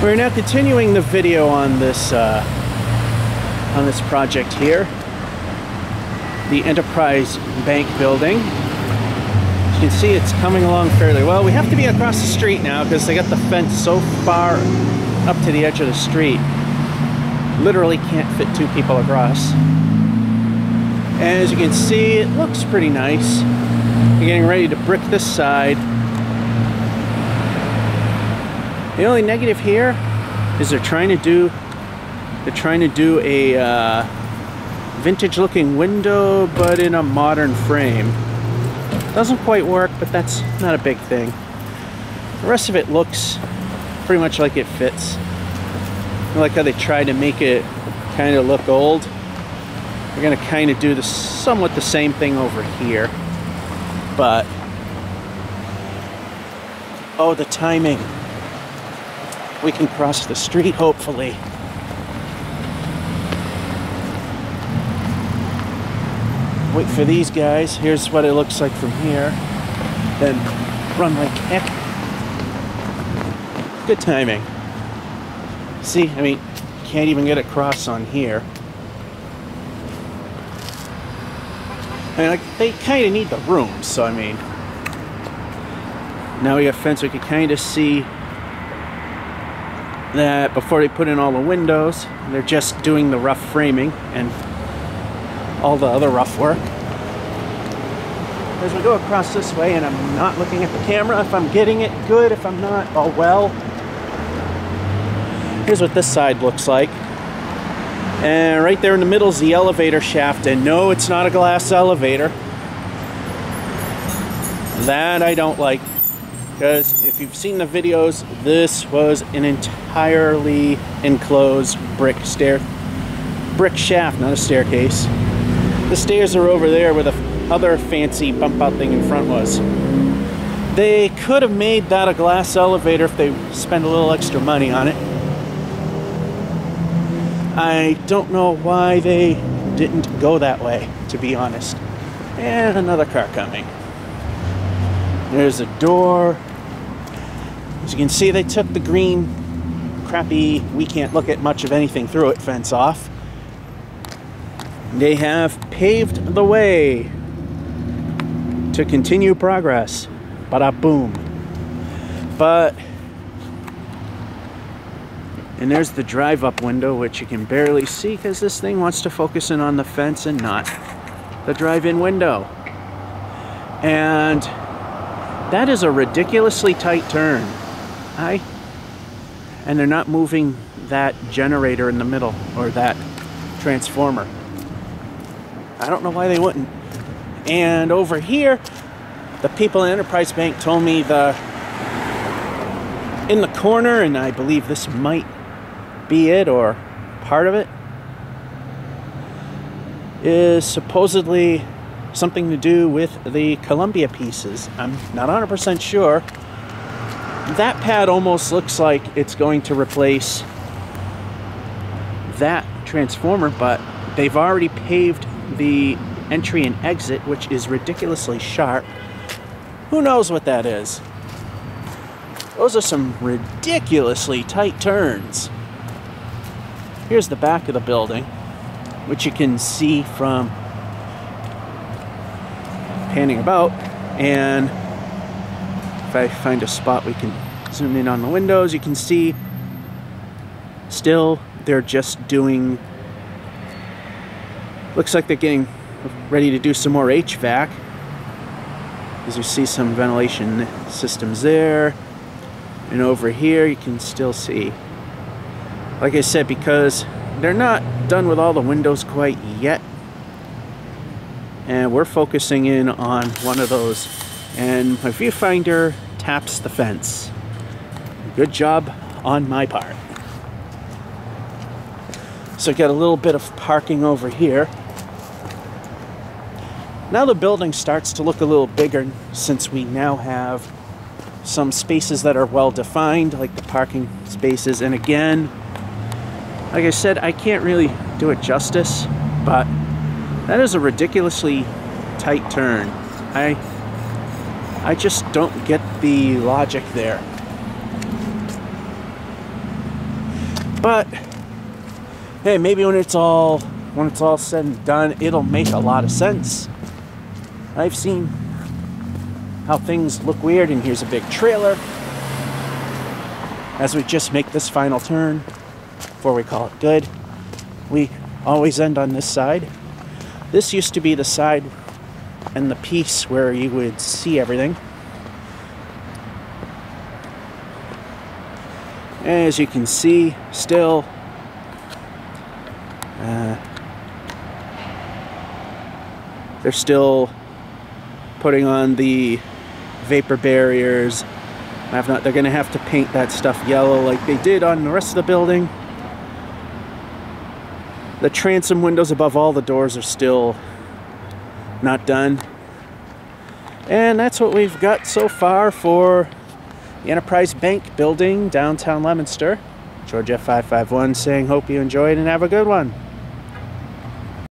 We're now continuing the video on this project here, the Enterprise Bank building. As you can see, it's coming along fairly well. We have to be across the street now because they got the fence so far up to the edge of the street. Literally can't fit two people across. And as you can see, it looks pretty nice. We're getting ready to brick this side. The only negative here is they're trying to do a vintage looking window, but in a modern frame. Doesn't quite work, but that's not a big thing. The rest of it looks pretty much like it fits. I like how they try to make it kind of look old. They're gonna kind of do somewhat the same thing over here, but oh, the timing. We can cross the street, hopefully. Wait for these guys. Here's what it looks like from here. Then run like heck. Good timing. See, I mean, can't even get across on here. I mean, like, they kind of need the room, so I mean. Now we got fence, we can kind of see that before they put in all the windows, they're just doing the rough framing and all the other rough work. As we go across this way, and I'm not looking at the camera, if I'm getting it good, if I'm not, oh well. Here's what this side looks like. And right there in the middle is the elevator shaft, and no, it's not a glass elevator. That I don't like. Because if you've seen the videos, this was an entirely enclosed brick shaft, not a staircase. The stairs are over there where the other fancy bump out thing in front was. They could have made that a glass elevator if they spent a little extra money on it. I don't know why they didn't go that way, to be honest. And another car coming. There's a door. As you can see, they took the green, crappy, we can't look at much of anything through it fence off. They have paved the way to continue progress. Bada boom. But, and there's the drive-up window, which you can barely see because this thing wants to focus in on the fence and not the drive-in window. And that is a ridiculously tight turn. And they're not moving that generator in the middle, or that transformer. I don't know why they wouldn't. And over here, the people in Enterprise Bank told me in the corner, and I believe this might be it, or part of it, is supposedly something to do with the Columbia pieces. I'm not 100% sure. That pad almost looks like it's going to replace that transformer, but they've already paved the entry and exit, which is ridiculously sharp. Who knows what that is? Those are some ridiculously tight turns. Here's the back of the building, which you can see from panning about. And if I find a spot, we can zoom in on the windows. You can see still they're just doing, looks like they're getting ready to do some more HVAC. As you see some ventilation systems there. And over here you can still see, like I said, because they're not done with all the windows quite yet. And we're focusing in on one of those. And my viewfinder taps the fence. Good job on my part. So got a little bit of parking over here. Now the building starts to look a little bigger since we now have some spaces that are well defined, like the parking spaces. And again, like I said, I can't really do it justice, but that is a ridiculously tight turn. I just don't get the logic there. But hey, maybe when it's all said and done, it'll make a lot of sense. I've seen how things look weird, and here's a big trailer as we just make this final turn before we call it good. We always end on this side. This used to be the side and the piece where you would see everything. As you can see, still they're still putting on the vapor barriers. They're going to have to paint that stuff yellow like they did on the rest of the building. The transom windows above all the doors are still not done. And that's what we've got so far for the Enterprise Bank building, downtown Leominster. George F551 saying, hope you enjoyed and have a good one.